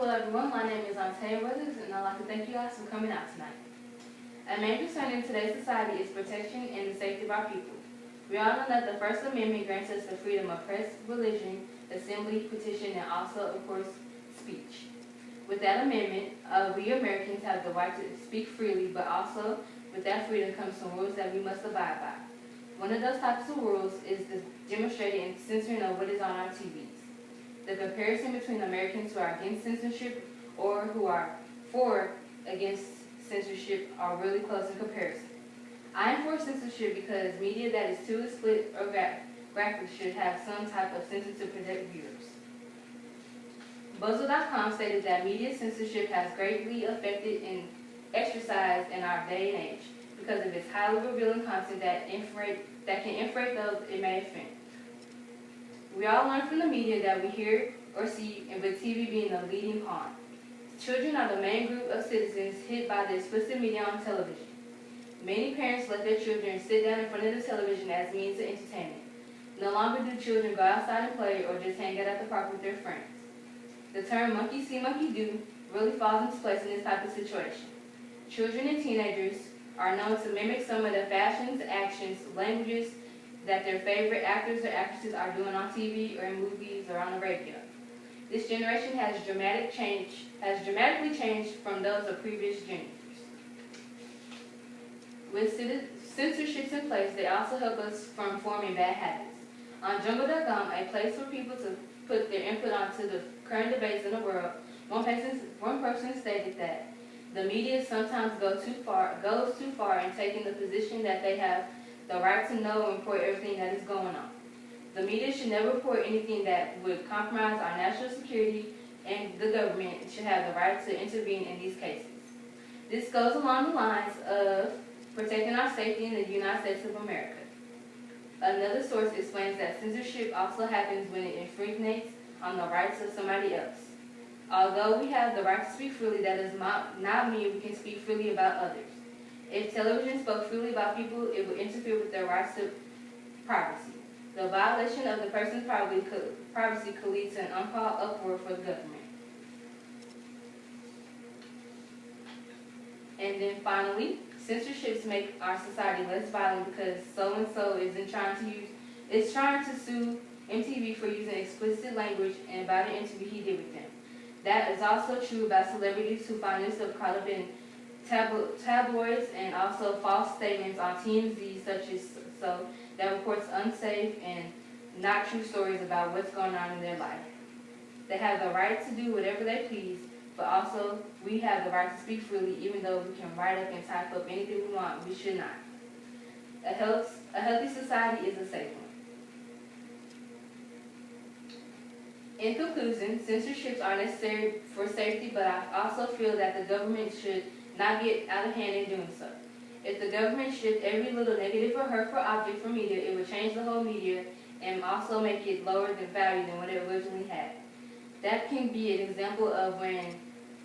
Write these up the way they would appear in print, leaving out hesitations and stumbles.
Hello everyone, my name is Ontaya Weathers and I'd like to thank you guys for coming out tonight. A main concern in today's society is protection and the safety of our people. We all know that the First Amendment grants us the freedom of press, religion, assembly, petition, and also, of course, speech. With that amendment, we Americans have the right to speak freely, but also with that freedom comes some rules that we must abide by. One of those types of rules is the demonstrating and censoring of what is on our TVs. The comparison between Americans who are against censorship or who are against censorship are really close in comparison. I am for censorship because media that is too explicit or graphic should have some type of censor to protect viewers. Buzzle.com stated that media censorship has greatly affected and exercised in our day and age because of its highly revealing content that can infuriate those it may offend. We all learn from the media that we hear or see, and with TV being the leading pawn. Children are the main group of citizens hit by the explicit media on television. Many parents let their children sit down in front of the television as means of entertainment. No longer do children go outside and play or just hang out at the park with their friends. The term monkey see, monkey do really falls into place in this type of situation. Children and teenagers are known to mimic some of the fashions, actions, languages that their favorite actors or actresses are doing on TV or in movies or on the radio. This generation has dramatically changed from those of previous generations. With censorships in place, they also help us from forming bad habits. On Jungle.com, a place for people to put their input onto the current debates in the world, one person stated that the media sometimes goes too far in taking the position that they have the right to know and report everything that is going on. The media should never report anything that would compromise our national security, and the government should have the right to intervene in these cases. This goes along the lines of protecting our safety in the United States of America. Another source explains that censorship also happens when it infringes on the rights of somebody else. Although we have the right to speak freely, that does not mean we can speak freely about others. If television spoke freely about people, it would interfere with their rights to privacy. The violation of the person's privacy could lead to an uncalled uproar for the government. And then finally, censorships make our society less violent because so-and-so is trying to sue MTV for using explicit language and about an interview he did with them. That is also true about celebrities who find themselves caught up in tabloids and also false statements on TMZ that reports unsafe and not true stories about what's going on in their life. They have the right to do whatever they please, but also we have the right to speak freely even though we can write up and type up anything we want. We should not. A healthy society is a safe one. In conclusion, censorships are necessary for safety, but I also feel that the government should not get out of hand in doing so. If the government stripped every little negative or hurtful object from media, it would change the whole media and also make it lower the value than what it originally had. That can be an example of when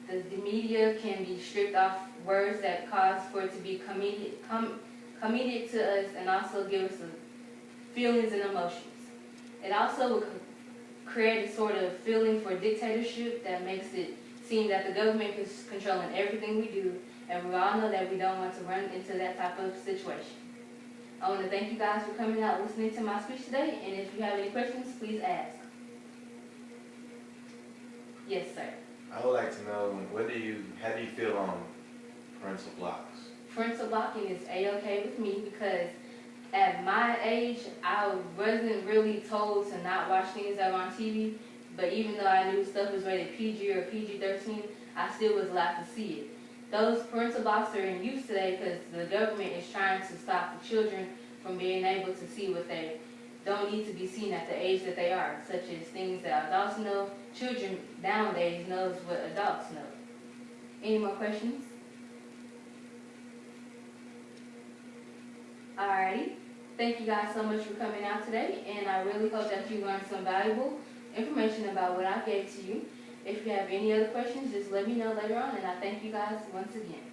the media can be stripped off words that cause for it to be comedic to us and also give us feelings and emotions. It also would create a sort of feeling for dictatorship that makes it seem that the government is controlling everything we do, and we all know that we don't want to run into that type of situation. I want to thank you guys for coming out and listening to my speech today, and if you have any questions, please ask. Yes, sir. I would like to know, how do you feel on parental blocks? Parental blocking is A-okay with me because at my age, I wasn't really told to not watch things that were on TV, but even though I knew stuff was rated PG or PG-13, I still was allowed to see it. Those parental blocks are in use today because the government is trying to stop the children from being able to see what they don't need to be seen at the age that they are, such as things that adults know. Children nowadays knows what adults know. Any more questions? Alrighty. Thank you guys so much for coming out today, and I really hope that you learned some valuable information about what I gave to you. If you have any other questions, just let me know later on, and I thank you guys once again.